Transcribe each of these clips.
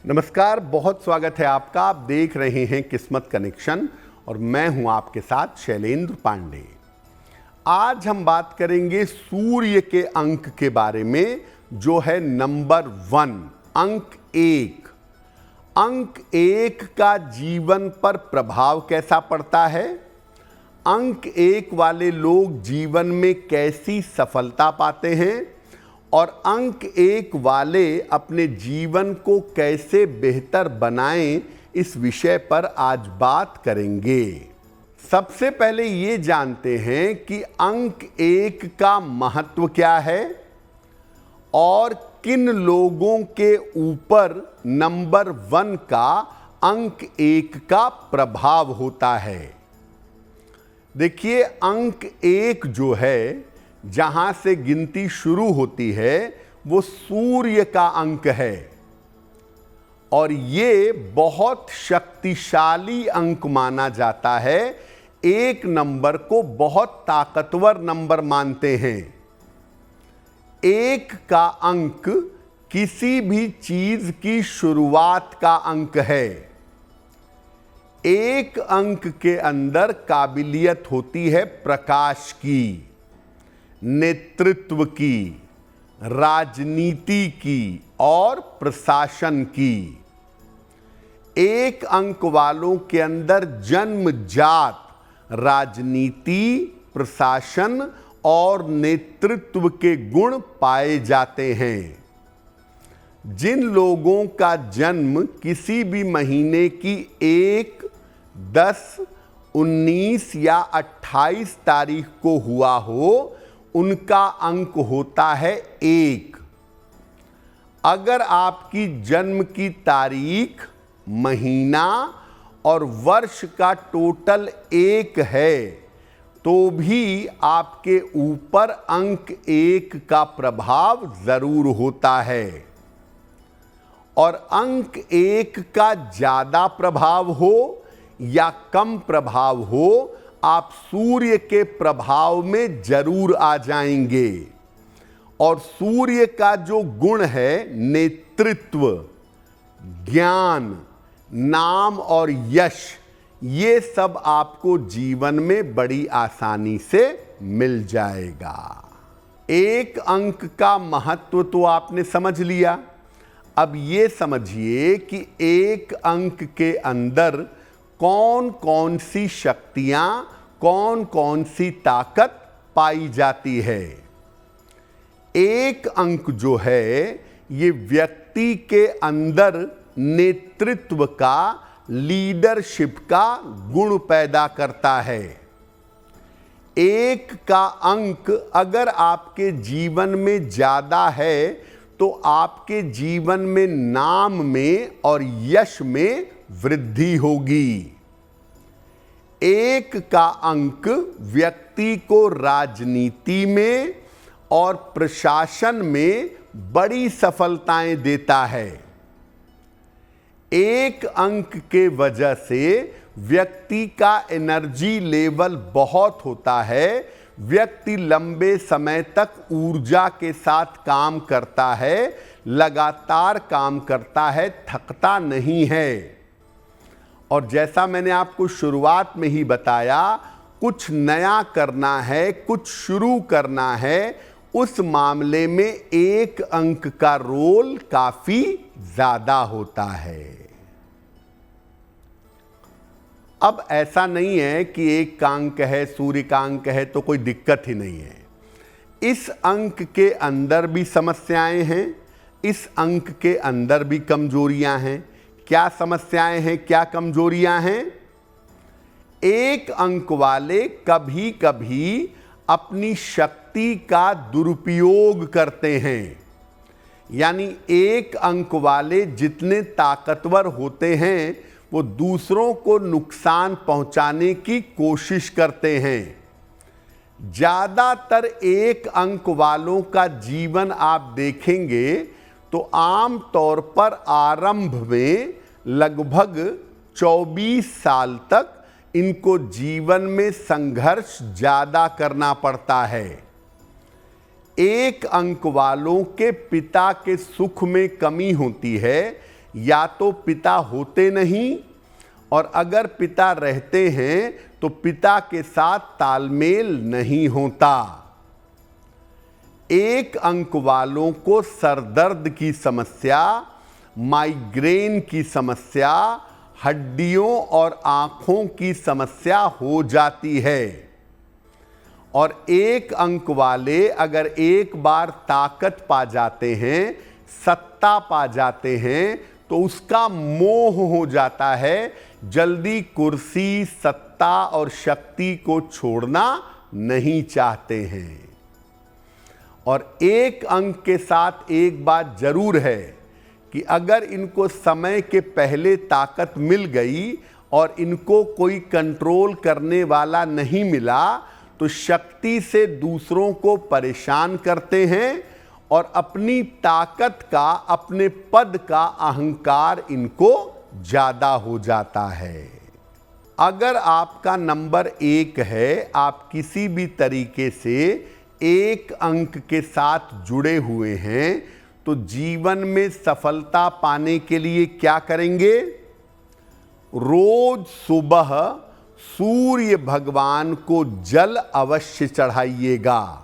नमस्कार, बहुत स्वागत है आपका। आप देख रहे हैं किस्मत कनेक्शन और मैं हूं आपके साथ शैलेंद्र पांडे। आज हम बात करेंगे सूर्य के अंक के बारे में, जो है नंबर 1, अंक 1। अंक 1 का जीवन पर प्रभाव कैसा पड़ता है? अंक 1 वाले लोग जीवन में कैसी सफलता पाते हैं और अंक 1 वाले अपने जीवन को कैसे बेहतर बनाएं, इस विषय पर आज बात करेंगे। सबसे पहले ये जानते हैं कि अंक 1 का महत्व क्या है और किन लोगों के ऊपर नंबर 1 का अंक 1 का प्रभाव होता है। देखिए, अंक 1 जो है, जहां से गिनती शुरू होती है, वो सूर्य का अंक है और ये बहुत शक्तिशाली अंक माना जाता है। 1 नंबर को बहुत ताकतवर नंबर मानते हैं। 1 का अंक किसी भी चीज की शुरुआत का अंक है। 1 अंक के अंदर काबिलियत होती है प्रकाश की, नेतृत्व की, राजनीति की और प्रशासन की। 1 अंक वालों के अंदर जन्मजात राजनीति, प्रशासन और नेतृत्व के गुण पाए जाते हैं। जिन लोगों का जन्म किसी भी महीने की 1, 10, 19 या 28 तारीख को हुआ हो, उनका अंक होता है 1। अगर आपकी जन्म की तारीख, महीना और वर्ष का टोटल 1 है, तो भी आपके ऊपर अंक 1 का प्रभाव जरूर होता है। और अंक 1 का ज्यादा प्रभाव हो या कम प्रभाव हो, आप सूर्य के प्रभाव में जरूर आ जाएंगे। और सूर्य का जो गुण है, नेतृत्व, ज्ञान, नाम और यश, ये सब आपको जीवन में बड़ी आसानी से मिल जाएगा। 1 अंक का महत्व तो आपने समझ लिया। अब ये समझिए कि 1 अंक के अंदर कौन कौन सी शक्तियां, कौन कौन सी ताकत पाई जाती है। 1 अंक जो है, ये व्यक्ति के अंदर नेतृत्व का, लीडरशिप का गुण पैदा करता है। 1 का अंक अगर आपके जीवन में ज्यादा है, तो आपके जीवन में नाम में और यश में वृद्धि होगी। 1 का अंक व्यक्ति को राजनीति में और प्रशासन में बड़ी सफलताएं देता है। 1 अंक के वजह से व्यक्ति का एनर्जी लेवल बहुत होता है। व्यक्ति लंबे समय तक ऊर्जा के साथ काम करता है, लगातार काम करता है, थकता नहीं है। और जैसा मैंने आपको शुरुआत में ही बताया, कुछ नया करना है, कुछ शुरू करना है, उस मामले में 1 अंक का रोल काफी ज्यादा होता है। अब ऐसा नहीं है कि 1 का अंक है, सूर्य का अंक है तो कोई दिक्कत ही नहीं है। इस अंक के अंदर भी समस्याएं हैं, इस अंक के अंदर भी कमजोरियां हैं। क्या समस्याएं हैं, क्या कमजोरियां हैं? 1 अंक वाले कभी कभी अपनी शक्ति का दुरुपयोग करते हैं। यानी 1 अंक वाले जितने ताकतवर होते हैं, वो दूसरों को नुकसान पहुंचाने की कोशिश करते हैं। ज्यादातर 1 अंक वालों का जीवन आप देखेंगे तो आम तौर पर आरंभ में लगभग 24 साल तक इनको जीवन में संघर्ष ज्यादा करना पड़ता है। 1 अंक वालों के पिता के सुख में कमी होती है, या तो पिता होते नहीं, और अगर पिता रहते हैं तो पिता के साथ तालमेल नहीं होता। 1 अंक वालों को सरदर्द की समस्या, माइग्रेन की समस्या, हड्डियों और आंखों की समस्या हो जाती है। और 1 अंक वाले अगर एक बार ताकत पा जाते हैं, सत्ता पा जाते हैं, तो उसका मोह हो जाता है, जल्दी कुर्सी, सत्ता और शक्ति को छोड़ना नहीं चाहते हैं। और 1 अंक के साथ एक बात जरूर है कि अगर इनको समय के पहले ताकत मिल गई और इनको कोई कंट्रोल करने वाला नहीं मिला, तो शक्ति से दूसरों को परेशान करते हैं और अपनी ताकत का, अपने पद का अहंकार इनको ज्यादा हो जाता है। अगर आपका नंबर 1 है, आप किसी भी तरीके से 1 अंक के साथ जुड़े हुए हैं, तो जीवन में सफलता पाने के लिए क्या करेंगे? रोज सुबह सूर्य भगवान को जल अवश्य चढ़ाइएगा।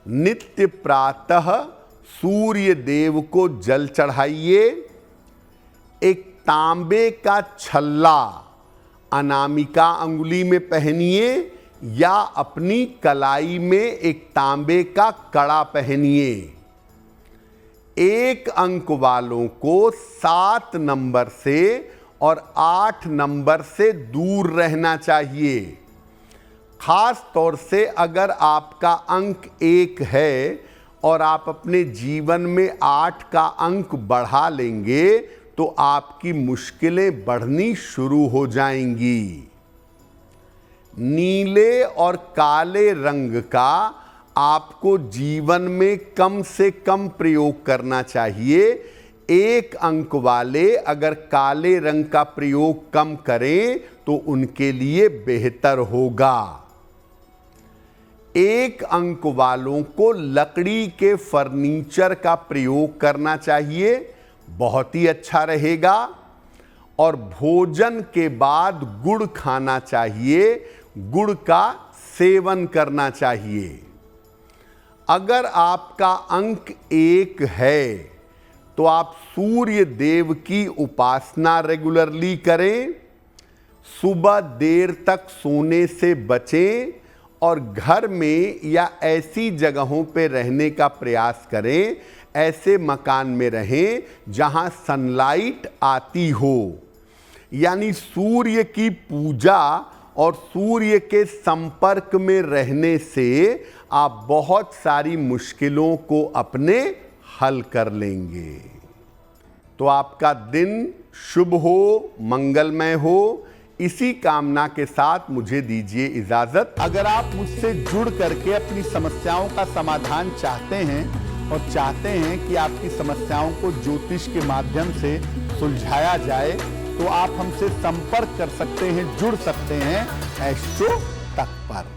नित्य प्रातः सूर्य देव को जल चढ़ाइए। एक तांबे का छल्ला अनामिका अंगुली में पहनिए या अपनी कलाई में एक तांबे का कड़ा पहनिए। 1 अंक वालों को 7 नंबर से और 8 नंबर से दूर रहना चाहिए। खास तौर से अगर आपका अंक 1 है और आप अपने जीवन में 8 का अंक बढ़ा लेंगे, तो आपकी मुश्किलें बढ़नी शुरू हो जाएंगी। नीले और काले रंग का आपको जीवन में कम से कम प्रयोग करना चाहिए। 1 अंक वाले अगर काले रंग का प्रयोग कम करें तो उनके लिए बेहतर होगा। 1 अंक वालों को लकड़ी के फर्नीचर का प्रयोग करना चाहिए, बहुत ही अच्छा रहेगा। और भोजन के बाद गुड़ खाना चाहिए, गुड़ का सेवन करना चाहिए। अगर आपका अंक 1 है तो आप सूर्य देव की उपासना रेगुलरली करें, सुबह देर तक सोने से बचें और घर में या ऐसी जगहों पे रहने का प्रयास करें, ऐसे मकान में रहें जहां सनलाइट आती हो। यानी सूर्य की पूजा और सूर्य के संपर्क में रहने से आप बहुत सारी मुश्किलों को अपने हल कर लेंगे। तो आपका दिन शुभ हो, मंगलमय हो, इसी कामना के साथ मुझे दीजिए इजाजत। अगर आप मुझसे जुड़ करके अपनी समस्याओं का समाधान चाहते हैं और चाहते हैं कि आपकी समस्याओं को ज्योतिष के माध्यम से सुलझाया जाए, तो आप हमसे संपर्क कर सकते हैं, जुड़ सकते हैं एस्ट्रो तक पर।